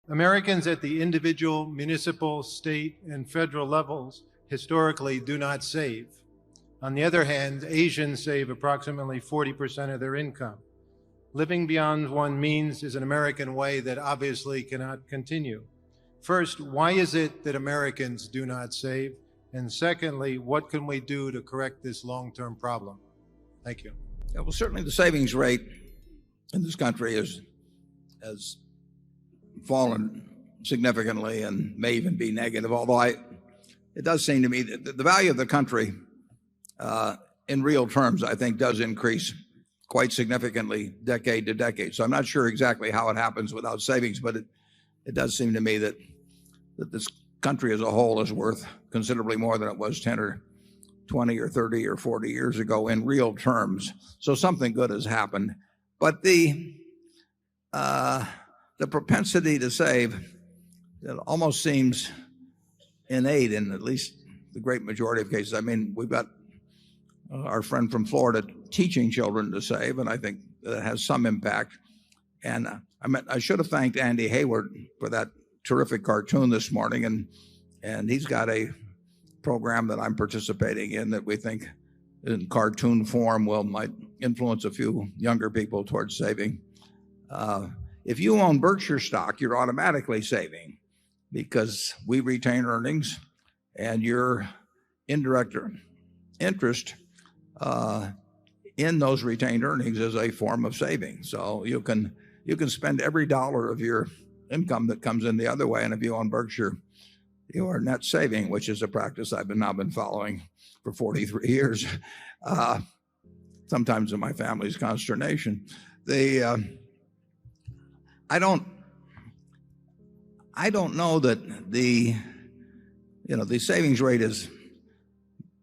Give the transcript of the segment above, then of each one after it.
Americans at the individual, municipal, state, and federal levels historically do not save. On the other hand, Asians save approximately 40% of their income. Living beyond one's means is an American way that obviously cannot continue. First, why is it that Americans do not save? And secondly, what can we do to correct this long-term problem? Thank you. Yeah, well, certainly the savings rate in this country has fallen significantly and may even be negative, although it does seem to me that the value of the country in real terms, I think, does increase quite significantly decade to decade. So I'm not sure exactly how it happens without savings, but it does seem to me that this country as a whole is worth considerably more than it was 10 or 20 or 30 or 40 years ago in real terms. So something good has happened. But the propensity to save, it almost seems innate in at least the great majority of cases. I mean, we've got our friend from Florida teaching children to save, and I think that has some impact. And I should have thanked Andy Hayward for that terrific cartoon this morning, and he's got a program that I'm participating in that we think in cartoon form might influence a few younger people towards saving. If you own Berkshire stock, you're automatically saving because we retain earnings, and your indirect interest in those retained earnings is a form of saving. So you can spend every dollar of your income that comes in the other way, and if you own Berkshire, you are net saving, which is a practice I've now been following for 43 years, sometimes in my family's consternation. I don't know that the savings rate is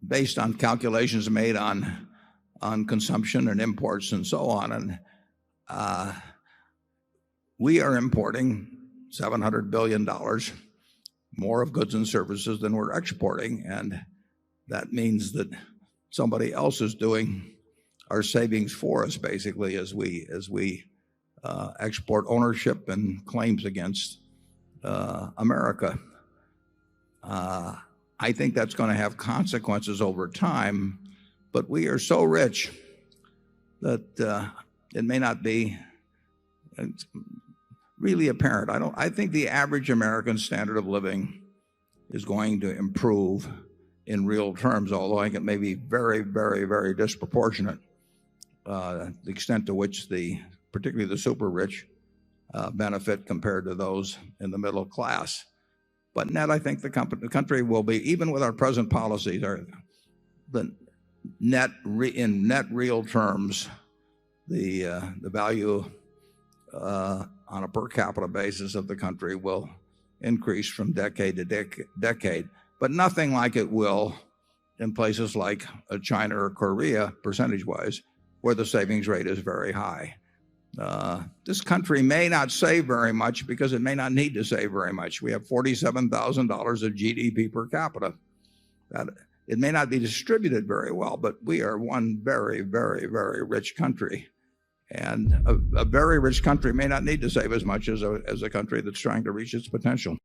based on calculations made on consumption and imports and so on. And we are importing $700 billion more of goods and services than we're exporting, and that means that somebody else is doing our savings for us, basically, as we export ownership and claims against America. I think that's going to have consequences over time, but we are so rich that it may not be really apparent. I think the average American standard of living is going to improve in real terms, although I think it may be very, very, very disproportionate, the extent to which particularly the super rich benefit compared to those in the middle class. But net, I think the country will be, even with our present policies, in net real terms, the value on a per capita basis of the country will increase from decade to decade, but nothing like it will in places like China or Korea, percentage-wise, where the savings rate is very high. This country may not save very much because it may not need to save very much. We have $47,000 of GDP per capita. It may not be distributed very well, but we are one very, very, very rich country. And a very rich country may not need to save as much as a country that's trying to reach its potential.